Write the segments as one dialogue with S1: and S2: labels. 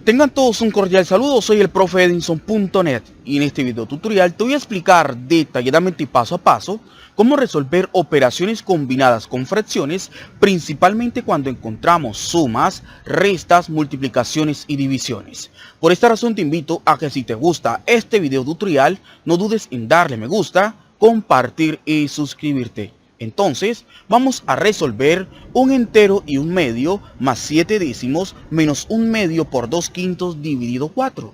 S1: Tengan todos un cordial saludo, soy el profe Edinson.net y en este video tutorial te voy a explicar detalladamente y paso a paso cómo resolver operaciones combinadas con fracciones, principalmente cuando encontramos sumas, restas, multiplicaciones y divisiones. Por esta razón te invito a que si te gusta este video tutorial, no dudes en darle me gusta, compartir y suscribirte. Entonces, vamos a resolver un entero y un medio más 7 décimos menos un medio por 2/5 dividido 4.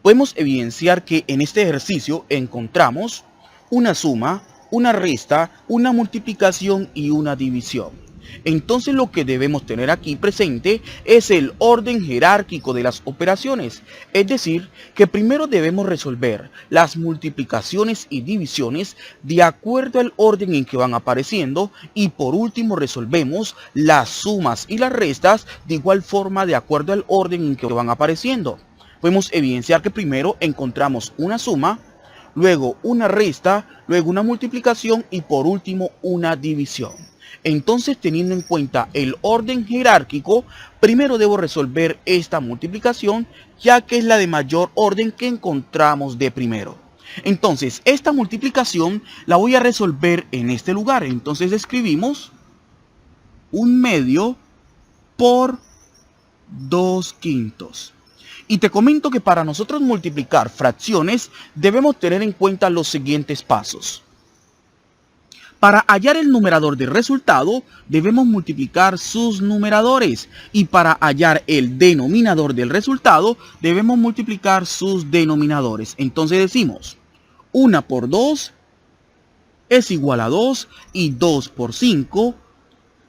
S1: Podemos evidenciar que en este ejercicio encontramos una suma, una resta, una multiplicación y una división. Entonces lo que debemos tener aquí presente es el orden jerárquico de las operaciones, es decir, que primero debemos resolver las multiplicaciones y divisiones de acuerdo al orden en que van apareciendo y por último resolvemos las sumas y las restas de igual forma de acuerdo al orden en que van apareciendo. Podemos evidenciar que primero encontramos una suma, luego una resta, luego una multiplicación y por último una división. Entonces, teniendo en cuenta el orden jerárquico, primero debo resolver esta multiplicación, ya que es la de mayor orden que encontramos de primero. Entonces, esta multiplicación la voy a resolver en este lugar. Entonces, escribimos un medio por 2/5. Y te comento que para nosotros multiplicar fracciones, debemos tener en cuenta los siguientes pasos. Para hallar el numerador del resultado, debemos multiplicar sus numeradores. Y para hallar el denominador del resultado, debemos multiplicar sus denominadores. Entonces decimos, 1 por 2 es igual a 2 y 2 por 5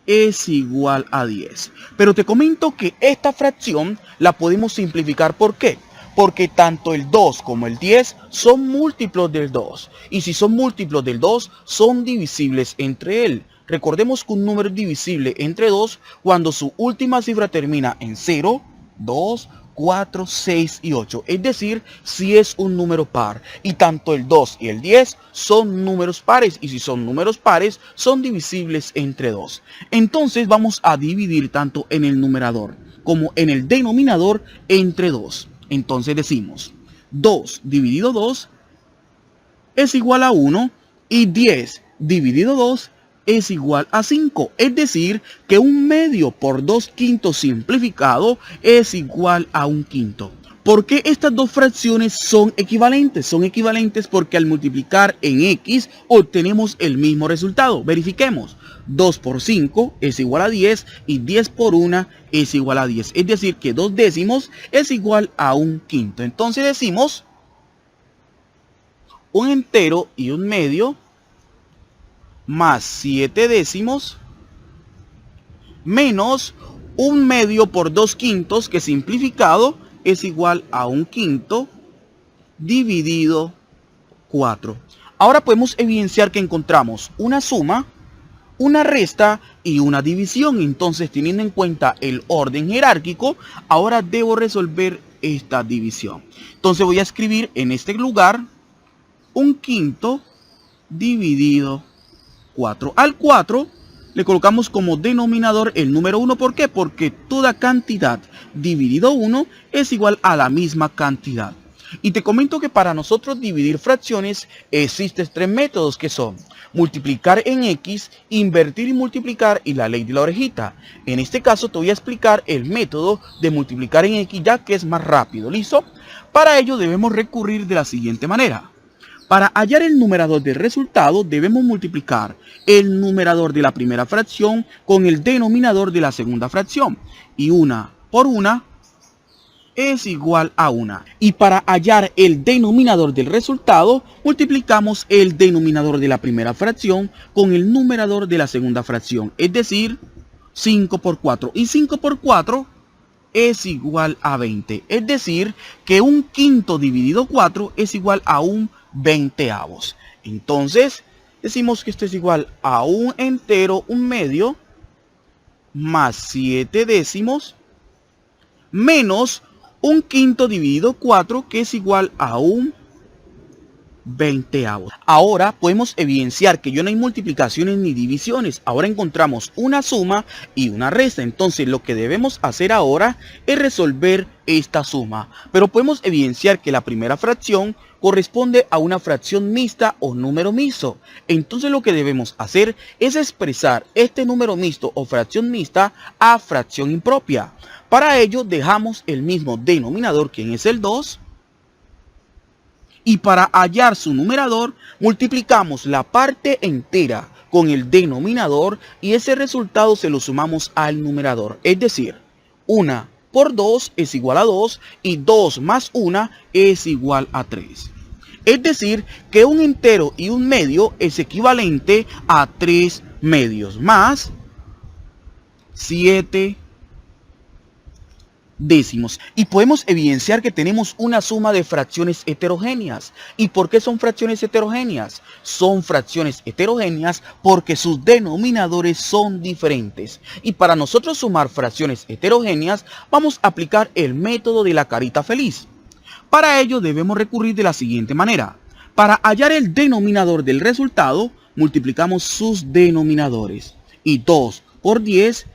S1: es igual a 10. Pero te comento que esta fracción la podemos simplificar. ¿Por qué? Porque tanto el 2 como el 10 son múltiplos del 2. Y si son múltiplos del 2, son divisibles entre él. Recordemos que un número es divisible entre 2 cuando su última cifra termina en 0, 2, 4, 6 y 8. Es decir, si es un número par. Y tanto el 2 y el 10 son números pares. Y si son números pares, son divisibles entre 2. Entonces vamos a dividir tanto en el numerador como en el denominador entre 2. Entonces decimos 2 dividido 2 es igual a 1 y 10 dividido 2 es igual a 5. Es decir, que un medio por 2/5 simplificado es igual a 1/5. ¿Por qué estas dos fracciones son equivalentes? Son equivalentes porque al multiplicar en X obtenemos el mismo resultado. Verifiquemos. 2 por 5 es igual a 10 y 10 por 1 es igual a 10. Es decir, que 2 décimos es igual a 1/5. Entonces decimos un entero y un medio más 7 décimos menos un medio por 2/5 que simplificado es igual a 1/5 dividido 4. Ahora podemos evidenciar que encontramos una suma, una resta y una división. Entonces, teniendo en cuenta el orden jerárquico, ahora debo resolver esta división. Entonces voy a escribir en este lugar 1/5 dividido 4. Al 4 le colocamos como denominador el número 1. ¿Por qué? Porque toda cantidad dividido 1 es igual a la misma cantidad. Y te comento que para nosotros dividir fracciones existen 3 métodos que son multiplicar en X, invertir y multiplicar y la ley de la orejita. En este caso te voy a explicar el método de multiplicar en X ya que es más rápido. ¿Listo? Para ello debemos recurrir de la siguiente manera. Para hallar el numerador del resultado debemos multiplicar el numerador de la primera fracción con el denominador de la segunda fracción. Y 1 por 1 es igual a 1. Y para hallar el denominador del resultado multiplicamos el denominador de la primera fracción con el numerador de la segunda fracción. Es decir, 5 por 4. Y 5 por 4 es igual a 20. Es decir, que 1/5 dividido 4 es igual a 1/20. Entonces, decimos que esto es igual a un entero, un medio, más 7 décimos, menos 1/5 dividido 4, que es igual a 1/20. veinteavos. Ahora podemos evidenciar que ya no hay multiplicaciones ni divisiones. Ahora encontramos una suma y una resta. Entonces lo que debemos hacer ahora es resolver esta suma. Pero podemos evidenciar que la primera fracción corresponde a una fracción mixta o número mixto. Entonces lo que debemos hacer es expresar este número mixto o fracción mixta a fracción impropia. Para ello dejamos el mismo denominador, quien es el 2. Y para hallar su numerador, multiplicamos la parte entera con el denominador y ese resultado se lo sumamos al numerador. Es decir, 1 por 2 es igual a 2 y 2 más 1 es igual a 3. Es decir, que un entero y un medio es equivalente a 3 medios más 7 décimos. Y podemos evidenciar que tenemos una suma de fracciones heterogéneas. ¿Y por qué son fracciones heterogéneas? Son fracciones heterogéneas porque sus denominadores son diferentes. Y para nosotros sumar fracciones heterogéneas, vamos a aplicar el método de la carita feliz. Para ello debemos recurrir de la siguiente manera. Para hallar el denominador del resultado, multiplicamos sus denominadores. Y 2 por 10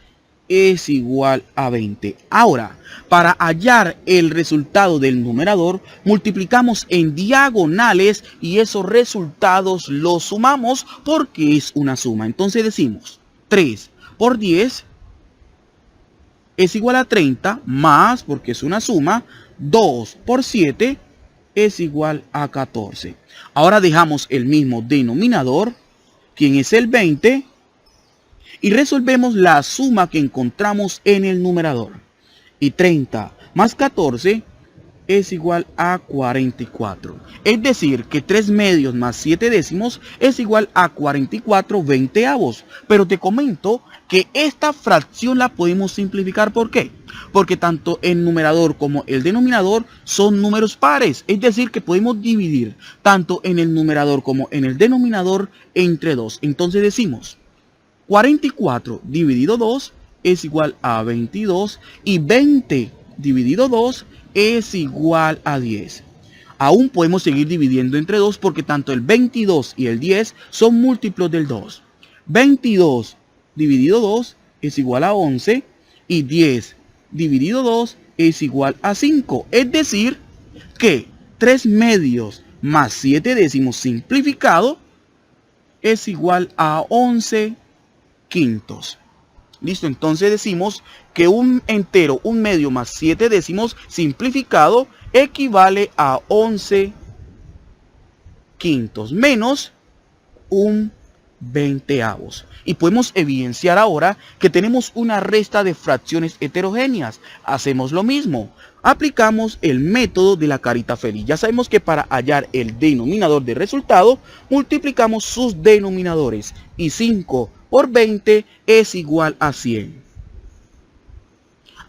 S1: es igual a 20. Ahora, para hallar el resultado del numerador, multiplicamos en diagonales y esos resultados los sumamos porque es una suma. Entonces decimos 3 por 10 es igual a 30, más, porque es una suma, 2 por 7 es igual a 14. Ahora dejamos el mismo denominador, quien es el 20, y resolvemos la suma que encontramos en el numerador. Y 30 más 14 es igual a 44. Es decir, que 3 medios más 7 décimos es igual a 44 veinteavos. Pero te comento que esta fracción la podemos simplificar. ¿Por qué? Porque tanto el numerador como el denominador son números pares. Es decir, que podemos dividir tanto en el numerador como en el denominador entre 2. Entonces decimos 44 dividido 2 es igual a 22 y 20 dividido 2 es igual a 10. Aún podemos seguir dividiendo entre 2 porque tanto el 22 y el 10 son múltiplos del 2. 22 dividido 2 es igual a 11 y 10 dividido 2 es igual a 5. Es decir, que 3 medios más 7 décimos simplificado es igual a 11 quintos. Listo, entonces decimos que un entero, un medio más 7 décimos simplificado equivale a 11 quintos menos un veinteavos. Y podemos evidenciar ahora que tenemos una resta de fracciones heterogéneas. Hacemos lo mismo. Aplicamos el método de la carita feliz. Ya sabemos que para hallar el denominador del resultado, multiplicamos sus denominadores. Y 5 por 20 es igual a 100.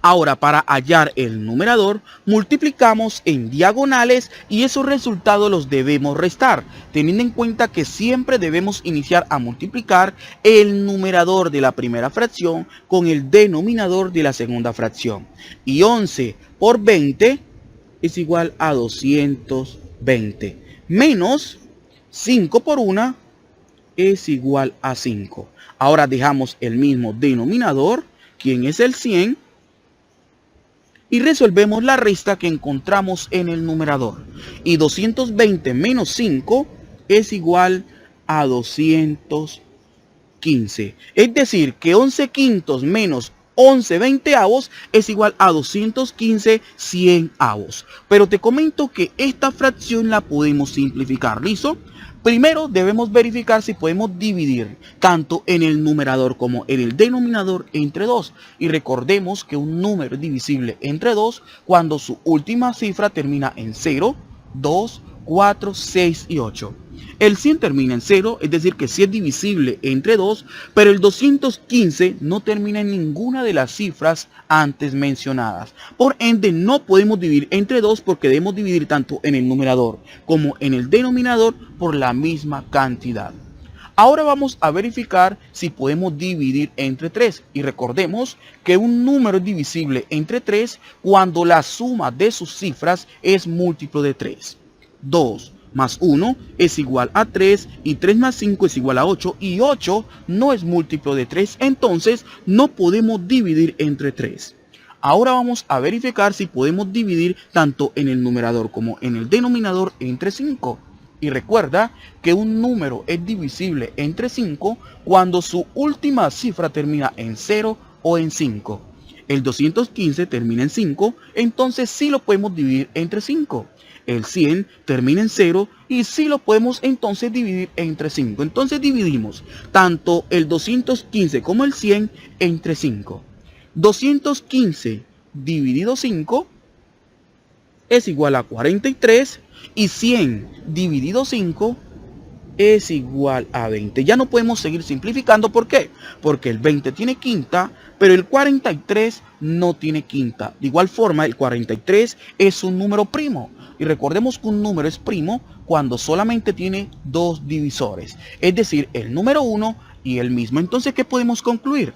S1: Ahora, para hallar el numerador, multiplicamos en diagonales y esos resultados los debemos restar, teniendo en cuenta que siempre debemos iniciar a multiplicar el numerador de la primera fracción con el denominador de la segunda fracción. Y 11 por 20 es igual a 220, menos 5 por 1 es igual a 5. Ahora dejamos el mismo denominador, quien es el 100, y resolvemos la resta que encontramos en el numerador. Y 220 menos 5 es igual a 215. Es decir, que 11 quintos menos 11 veinteavos es igual a 215 cienavos. Pero te comento que esta fracción la podemos simplificar. ¿Listo? Primero debemos verificar si podemos dividir tanto en el numerador como en el denominador entre 2. Y recordemos que un número es divisible entre 2 cuando su última cifra termina en 0, 2, 4, 6 y 8. El 100 termina en 0, es decir que sí es divisible entre 2, pero el 215 no termina en ninguna de las cifras antes mencionadas. Por ende, no podemos dividir entre 2 porque debemos dividir tanto en el numerador como en el denominador por la misma cantidad. Ahora vamos a verificar si podemos dividir entre 3. Y recordemos que un número es divisible entre 3 cuando la suma de sus cifras es múltiplo de 3. 2 más 1 es igual a 3 y 3 más 5 es igual a 8 y 8 no es múltiplo de 3, entonces no podemos dividir entre 3. Ahora vamos a verificar si podemos dividir tanto en el numerador como en el denominador entre 5. Y recuerda que un número es divisible entre 5 cuando su última cifra termina en 0 o en 5. El 215 termina en 5, entonces sí lo podemos dividir entre 5. El 100 termina en 0 y sí lo podemos entonces dividir entre 5. Entonces dividimos tanto el 215 como el 100 entre 5. 215 dividido 5 es igual a 43 y 100 dividido 5 es igual a 20. Ya no podemos seguir simplificando. ¿Por qué? Porque el 20 tiene quinta, pero el 43 no tiene quinta. De igual forma, el 43 es un número primo. Y recordemos que un número es primo cuando solamente tiene dos divisores. Es decir, el número 1 y el mismo. Entonces, ¿qué podemos concluir?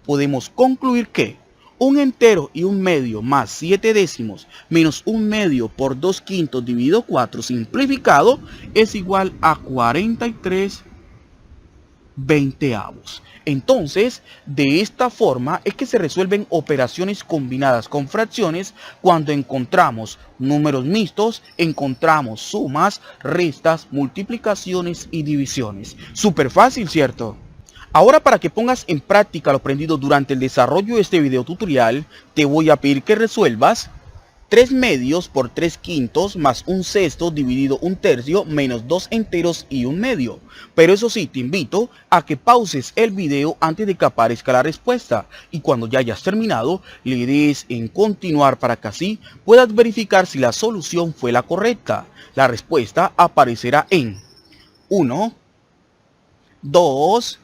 S1: Podemos concluir que un entero y un medio más 7 décimos menos un medio por 2 quintos dividido 4 simplificado es igual a 43 veinteavos. Entonces, de esta forma es que se resuelven operaciones combinadas con fracciones cuando encontramos números mixtos, encontramos sumas, restas, multiplicaciones y divisiones. Súper fácil, ¿cierto? Ahora, para que pongas en práctica lo aprendido durante el desarrollo de este video tutorial, te voy a pedir que resuelvas 3 medios por 3 quintos más un sexto dividido un tercio menos 2 enteros y un medio. Pero eso sí, te invito a que pauses el video antes de que aparezca la respuesta y cuando ya hayas terminado le des en continuar para que así puedas verificar si la solución fue la correcta. La respuesta aparecerá en 1, 2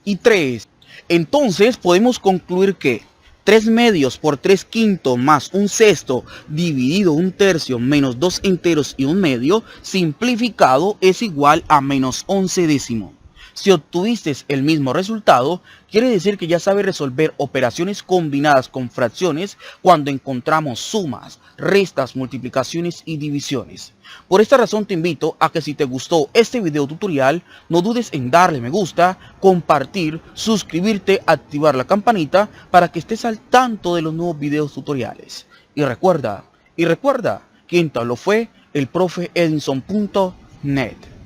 S1: y 3. Entonces podemos concluir que 3 medios por 3 quintos más un sexto dividido un tercio menos 2 enteros y un medio simplificado es igual a menos 11 décimos. Si obtuviste el mismo resultado, quiere decir que ya sabes resolver operaciones combinadas con fracciones cuando encontramos sumas, restas, multiplicaciones y divisiones. Por esta razón te invito a que si te gustó este video tutorial, no dudes en darle me gusta, compartir, suscribirte, activar la campanita para que estés al tanto de los nuevos videos tutoriales. Y recuerda, quien te habló fue el profe Edinson.net.